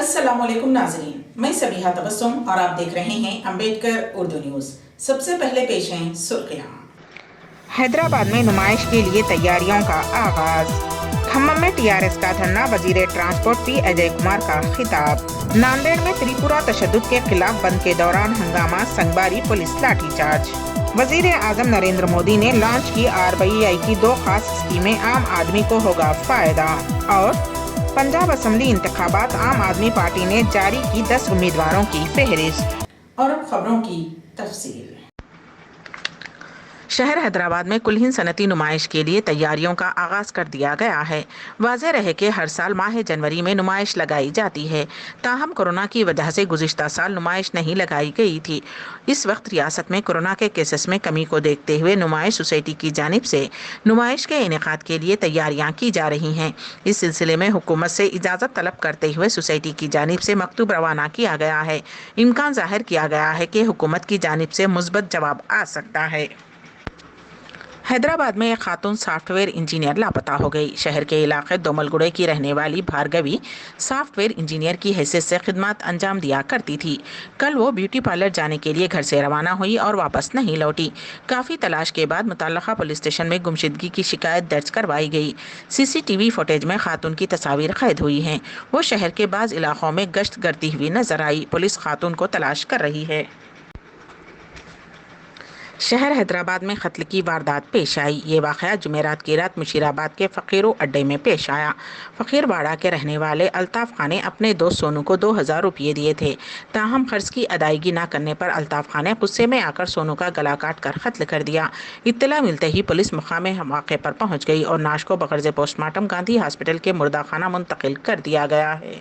अस्सलाम वालेकुम नाज़रीन, मैं सबीहा तबस्सुम और आप देख रहे हैं अम्बेडकर उर्दू न्यूज़। सबसे पहले पेश हैं सुर्खियां। हैदराबाद में नुमाइश के लिए तैयारियों का आगाज। खम्मम में टीआरएस का धरना, वजीर ट्रांसपोर्ट पी अजय कुमार का खिताब। नांदेड़ में त्रिपुरा तशद्दुद के खिलाफ बंद के दौरान हंगामा, संगबारी पुलिस लाठीचार्ज। वजीर आजम नरेंद्र मोदी ने लॉन्च की आरबीआई की 2 खास स्कीमें, आम आदमी को होगा फायदा। और पंजाब असम्बली इंतखाबात, आम आदमी पार्टी ने जारी की 10 उम्मीदवारों की फहरिस्त। और अब खबरों की तफसील। शहर हैदराबाद में कुल्हिन सनती नुमाइश के लिए तैयारियों का आगाज कर दिया गया है। वाज़ेह रहे कि हर साल माह जनवरी में नुमाइश लगाई जाती है, ताहम कोरोना की वजह से गुज़िश्ता साल नुमाइश नहीं लगाई गई थी। इस वक्त रियासत में कोरोना के केसेस में कमी को देखते हुए नुमाइश सोसाइटी की जानिब से नुमाइश के इनेकाद के लिए तैयारियाँ की जा रही हैं। इस सिलसिले में हुकूमत से इजाज़त तलब करते हुए सोसाइटी की जानिब से मकतूब रवाना किया गया है। इम्कान ज़ाहिर किया गया है कि हुकूमत की जानिब से मुस्बत जवाब आ सकता है। हैदराबाद में एक खातून सॉफ्टवेयर इंजीनियर लापता हो गई। शहर के इलाके दोमलगुड़े की रहने वाली भार्गवी सॉफ्टवेयर इंजीनियर की हैसियत से खिदमत अंजाम दिया करती थी। कल वो ब्यूटी पार्लर जाने के लिए घर से रवाना हुई और वापस नहीं लौटी। काफ़ी तलाश के बाद मुतल्लका पुलिस स्टेशन में गुमशुदगी की शिकायत दर्ज करवाई गई। सीसीटीवी फुटेज में खातून की तस्वीर कैद हुई हैं। वो शहर के बाज़ इलाकों में गश्त करती हुई नजर आई। पुलिस खातून को तलाश कर रही है। शहर हैदराबाद में कत्ल की वारदात पेश आई। ये वाक़या जुमेरात की रात मुशीराबाद के फ़कीरों अड्डे में पेश आया। फ़कीरवाड़ा के रहने वाले अल्ताफ़ खान ने अपने दोस्त सोनू को 2000 रुपये दिए थे, ताहम खर्च की अदायगी न करने पर अल्ताफ़ खान ने गुस्से में आकर सोनू का गला काट कर कत्ल कर दिया। इत्तला मिलते ही पुलिस मुकाम मौके पर पहुँच गई और नाश को बगैर पोस्टमार्टम गांधी हॉस्पिटल के मुर्दाखाना मुंतकिल कर दिया गया है।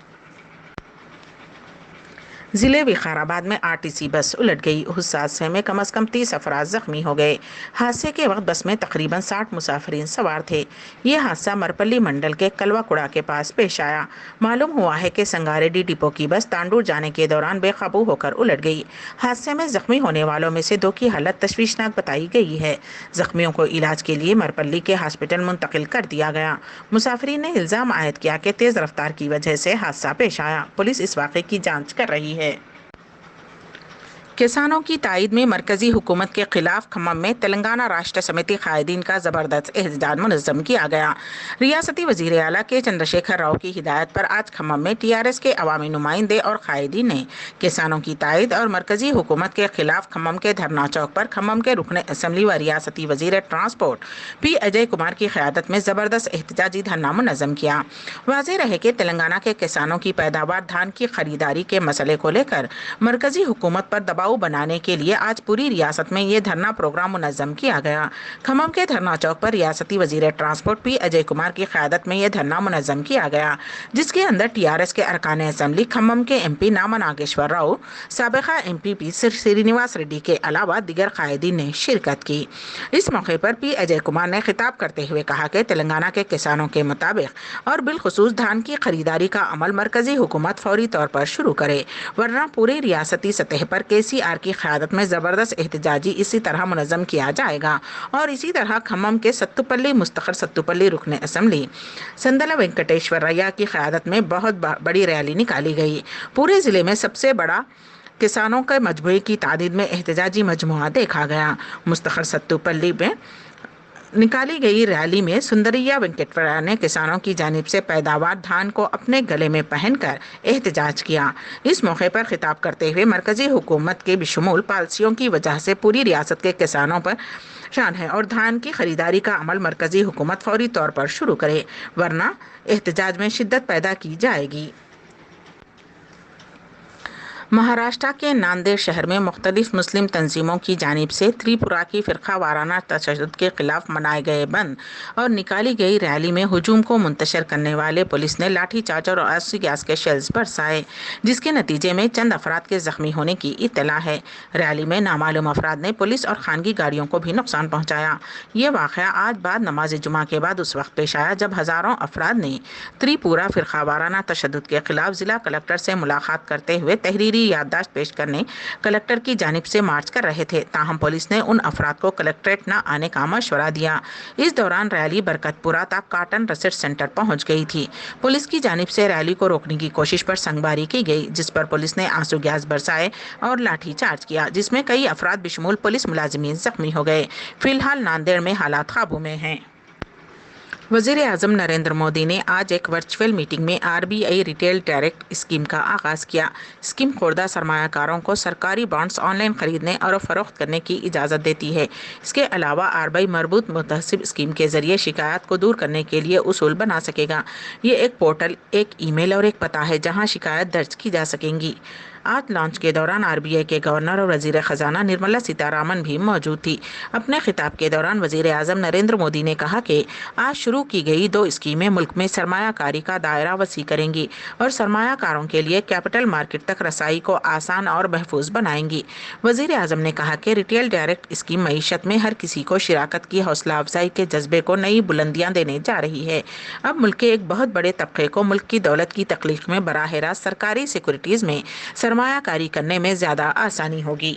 ज़िले विकाराबाद में आरटीसी बस उलट गई। उस हादसे में कम से कम 30 अफराद जख्मी हो गए। हादसे के वक्त बस में तकरीबन 60 मुसाफिरीन सवार थे। ये हादसा मरपल्ली मंडल के कलवाकुड़ा के पास पेश आया। मालूम हुआ है कि संगारेड्डी डिपो की बस तांडूर जाने के दौरान बेकाबू होकर उलट गई। हादसे में जख्मी होने वालों में से 2 की हालत तशवीशनाक बताई गई है। जख्मियों को इलाज के लिए मरपल्ली के हॉस्पिटल मुंतकिल कर दिया गया। मुसाफिरीन ने इल्ज़ाम आयद किया कि तेज़ रफ्तार की वजह से हादसा पेश आया। पुलिस इस वाक़े की जाँच कर रही है। किसानों की ताईद में मरकजी हुकूमत के खिलाफ खम्मम में तेलंगाना राष्ट्र समिति कायदीन का ज़बरदस्त एहतजाज मुनज़्ज़म किया गया। रियासती वज़ीर आला के चंद्रशेखर राव की हिदायत पर आज खम्मम में टीआरएस के अवामी नुमाइंदे और कायदीन ने किसानों की ताईद और मरकजी हुकूमत के खिलाफ खम्मम के धरना चौक पर खम्मम के रुकन असम्बली व रियासती वज़ीर ट्रांसपोर्ट पी अजय कुमार की क़यादत में ज़बरदस्त एहतजाजी धरना मुनज़्ज़म किया। वाज़ेह रहे कि तेलंगाना के किसानों की पैदावार धान की खरीदारी के मसले को लेकर मरकजी हुकूमत पर दबाव बनाने के लिए आज पूरी रियासत में ये धरना प्रोग्राम मुनज़्ज़म किया गया। खम्मम के धरना चौक पर रियासती वज़ीर ट्रांसपोर्ट पी अजय कुमार की क़यादत में यह धरना मुनज़्ज़म किया गया, जिसके अंदर टीआरएस के अरकान असम्बली, खम्मम के एमपी नामा नागेश्वर राव, साबिक़ा एमपी पी श्रीनिवास रेड्डी के अलावा दीगर कायदीन ने शिरकत की। इस मौके पर पी अजय कुमार ने खिताब करते हुए कहा कि तेलंगाना के किसानों के मुताबिक और बिलखुसूस धान की खरीदारी का अमल मरकजी हुकूमत फौरी तौर पर शुरू करे, वरना पूरी रियासती सतह पर केसीआर की क़यादत में ज़बरदस्त एहतजाजी इसी तरह मुनज़्ज़म किया जाएगा। और इसी तरह खम्मम के सत्तुपल्ली मुस्तक़र सत्तुपल्ली रुकन असम्बली संदला वेंकटेश्वरैया की क़यादत में बहुत बड़ी रैली निकाली गई। पूरे ज़िले में सबसे बड़ा किसानों के मजमूए की तादाद में एहतजाजी मजमुआ देखा गया। मुस्तक़र सत्तुपल्ली में निकाली गई रैली में सुंदरिया वेंकटेश्वरा ने किसानों की जानिब से पैदावार धान को अपने गले में पहनकर एहतजाज किया। इस मौके पर खिताब करते हुए मरकजी हुकूमत के बिशमूल पॉलिसियों की वजह से पूरी रियासत के किसानों पर शान है और धान की खरीदारी का अमल मरकजी हुकूमत फौरी तौर पर शुरू करे, वरना एहतजाज में शिद्दत पैदा की जाएगी। महाराष्ट्र के नांदेड़ शहर में मुख्तलिफ मुस्लिम तंजीमों की जानिब से त्रिपुरा की फ़िरका वाराना तशद्दुद के खिलाफ मनाए गए बंद और निकाली गई रैली में हुजूम को मुंतशर करने वाले पुलिस ने लाठी चार्ज और आंसू गैस के शेल्स बरसाए, जिसके नतीजे में चंद अफराद के जख्मी होने की इत्तला है। रैली में नामालूम अफराद ने पुलिस और खानगी गाड़ियों को भी नुकसान पहुँचाया। ये वाक़या आज बाद नमाज जुमा के बाद उस वक्त पेश आया जब हज़ारों अफराद ने त्रिपुरा फ़िरका वाराना तशद्दुद के खिलाफ ज़िला कलेक्टर से मुलाकात करते हुए तहरीरी تقریری یادداشت پیش کرنے کلکٹر کی جانب سے مارچ کر رہے تھے، تاہم پولیس نے ان افراد کو کلکٹریٹ نہ آنے کا مشورہ دیا۔ اس دوران ریلی برکت پورہ تک کاٹن ریسرچ سینٹر پہنچ گئی تھی۔ پولیس کی جانب سے ریلی کو روکنے کی کوشش پر سنگباری کی گئی، جس پر پولیس نے آنسو گیس برسائے اور لاٹھی چارج کیا، جس میں کئی افراد بشمول پولیس ملازمین زخمی ہو گئے۔ فی الحال ناندیڑ میں حالات قابو میں ہیں۔ وزیر اعظم نریندر مودی نے آج ایک ورچوئل میٹنگ میں RBI ریٹیل ڈائریکٹ اسکیم کا آغاز کیا۔ اسکیم خوردہ سرمایہ کاروں کو سرکاری بانڈز آن لائن خریدنے اور فروخت کرنے کی اجازت دیتی ہے۔ اس کے علاوہ RBI مربوط متحسب اسکیم کے ذریعے شکایات کو دور کرنے کے لیے اصول بنا سکے گا۔ یہ ایک پورٹل، ایک ای میل اور ایک پتہ ہے جہاں شکایات درج کی جا سکیں گی۔ آج لانچ کے دوران RBI کے گورنر اور وزیر خزانہ نرملا سیتارمن بھی موجود تھی۔ اپنے خطاب کے دوران وزیر اعظم نریندر مودی نے کہا کہ آج شروع کی گئی 2 اسکیمیں ملک میں سرمایہ کاری کا دائرہ وسیع کریں گی اور سرمایہ کاروں کے لیے کیپٹل مارکیٹ تک رسائی کو آسان اور محفوظ بنائیں گی۔ وزیر اعظم نے کہا کہ ریٹیل ڈائریکٹ اسکیم معیشت میں ہر کسی کو شراکت کی حوصلہ افزائی کے جذبے کو نئی بلندیاں دینے جا رہی ہے۔ اب ملک کے ایک بہت بڑے طبقے کو ملک کی دولت کی تخلیق میں براہ راست سرکاری سیکورٹیز میں سرمایہ کاری کرنے میں زیادہ آسانی ہوگی۔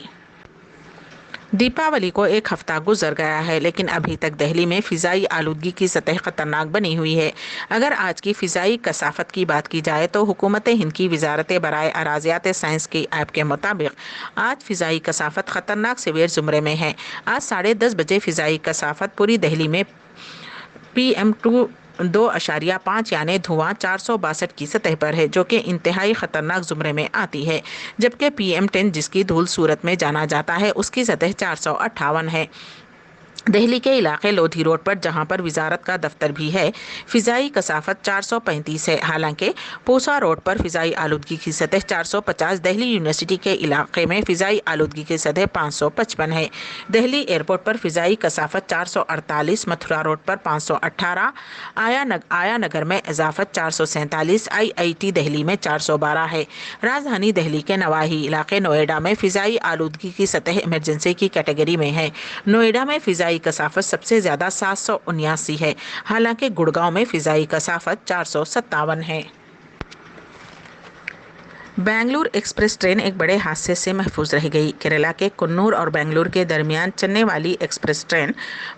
دیپاولی کو ایک ہفتہ گزر گیا ہے، لیکن ابھی تک دہلی میں فضائی آلودگی کی سطح خطرناک بنی ہوئی ہے۔ اگر آج کی فضائی کثافت کی بات کی جائے تو حکومت ہند کی وزارت برائے اراضیات سائنس کی ایپ کے مطابق آج فضائی کثافت خطرناک سیویئر زمرے میں ہے۔ آج 10:30 بجے فضائی کثافت پوری دہلی میں PM2.5 یعنی دھواں 462 کی سطح پر ہے، جو کہ انتہائی خطرناک زمرے میں آتی ہے، جبکہ PM10 جس کی دھول صورت میں جانا جاتا ہے اس کی سطح 458 ہے۔ دہلی کے علاقے لودھی روڈ پر، جہاں پر وزارت کا دفتر بھی ہے، فضائی کثافت 435 ہے، حالانکہ پوسا روڈ پر فضائی آلودگی کی سطح 450، دہلی یونیورسٹی کے علاقے میں فضائی آلودگی کی سطح 555 ہے۔ دہلی ایئرپورٹ پر فضائی کثافت 448، متھرا روڈ پر 518، آیا نگر میں اضافت 447، IIT دہلی میں 412 ہے۔ راجدھانی دہلی کے نواحی علاقے نوئیڈا میں فضائی آلودگی کی سطح ایمرجنسی کی کیٹیگری میں ہے۔ نوئیڈا میں فضائی کثافت سب سے زیادہ 779 ہے، حالانکہ گڑگاؤں میں فضائی کثافت 457 ہے۔ بنگلور ایکسپریس ٹرین ایک بڑے حادثے سے محفوظ رہ گئی۔ کیرالہ کے کنور اور بنگلور کے درمیان چلنے والی ایکسپریس ٹرین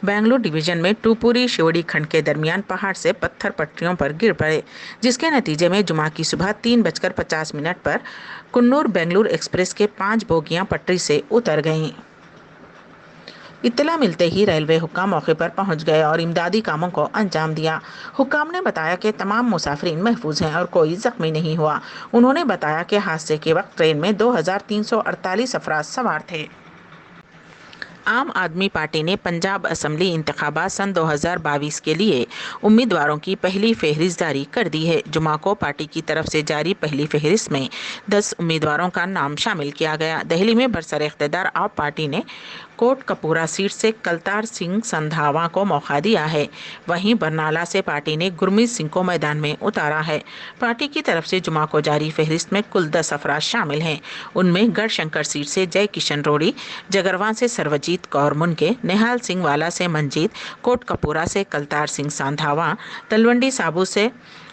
بنگلور ڈویژن میں ٹوپوری شیوڑی کھنڈ کے درمیان پہاڑ سے پتھر پٹریوں پر گر پڑے، جس کے نتیجے میں جمعہ کی صبح 3:50 پر کنور بنگلور ایکسپریس کے 5 بوگیاں پٹری سے اتر گئیں۔ اطلاع ملتے ہی ریلوے حکام موقع پر پہنچ گئے اور امدادی کاموں کو انجام دیا۔ حکام نے بتایا کہ تمام مسافرین محفوظ ہیں اور کوئی زخمی نہیں ہوا۔ انہوں نے بتایا کہ حادثے کے وقت ٹرین میں 2348 افراد سوار تھے۔ عام آدمی پارٹی نے پنجاب اسمبلی انتخابات سن 2022 کے لیے امیدواروں کی پہلی فہرست جاری کر دی ہے۔ جمعہ کو پارٹی کی طرف سے جاری پہلی فہرست میں 10 امیدواروں کا نام شامل کیا گیا۔ دہلی میں برسر اقتدار آپ پارٹی نے کوٹ کپورہ سیٹ سے کلتار سنگھ سندھاوا کو موقع دیا ہے، وہیں برنالہ سے پارٹی نے گرمیت سنگھ کو میدان میں اتارا ہے۔ پارٹی کی طرف سے جمعہ کو جاری فہرست میں کل 10 افراد شامل ہیں۔ ان میں گڑھ شنکر سیٹ سے جے کشن روڑی، جگروان سے سروجیت کور منکے، نہال سنگھ والا سے منجیت، کوٹ کپورہ سے کلتار سنگھ سندھاوا، تلونڈی سابو سے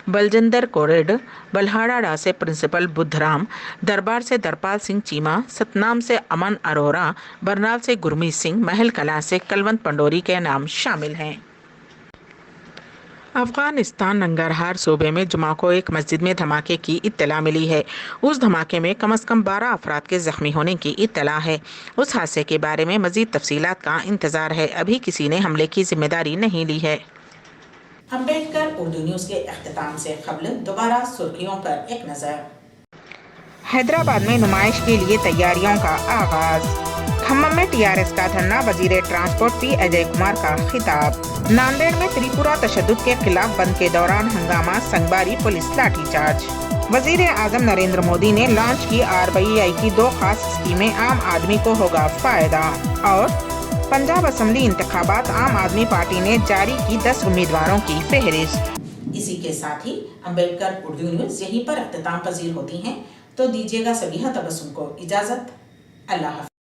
بلجندر کوریڈ، بلہاڑا سے پرنسپل بدھ رام، دربار سے درپال سنگھ چیمہ، ستنام سے امن اروڑا، برنال سے گرمیت سنگھ، محل کلاں سے کلونت پنڈوری کے نام شامل ہیں۔ افغانستان ننگرہار صوبے میں جمعہ کو ایک مسجد میں دھماکے کی اطلاع ملی ہے۔ اس دھماکے میں کم از کم 12 افراد کے زخمی ہونے کی اطلاع ہے۔ اس حادثے کے بارے میں مزید تفصیلات کا انتظار ہے۔ ابھی کسی نے حملے کی ذمہ داری نہیں لی ہے۔ امبیڈکر اردو نیوز کے اختتام سے قبل دوبارہ سرخیوں پر ایک نظر۔ حیدرآباد میں نمائش کے لیے تیاریوں کا آغاز۔ کھمم میں TRS کا دھرنا، وزیر ٹرانسپورٹ P اجے کمار کا خطاب۔ ناندیڑ میں تریپورہ تشدد کے خلاف بند کے دوران ہنگامہ، سنگباری پولیس لاٹھی چارج۔ وزیر اعظم نریندر مودی نے لانچ کی RBI کی 2 خاص اسکیمیں، عام آدمی کو ہوگا فائدہ۔ اور پنجاب اسمبلی انتخابات، عام آدمی پارٹی نے جاری کی 10 امیدواروں کی فہرست۔ اسی کے ساتھ ہی امبیڈکر اردو نیوز یہیں پر اختتام پذیر ہوتی ہیں، تو دیجیے گا سبیحہ تبسم کو اجازت۔ اللہ حافظ۔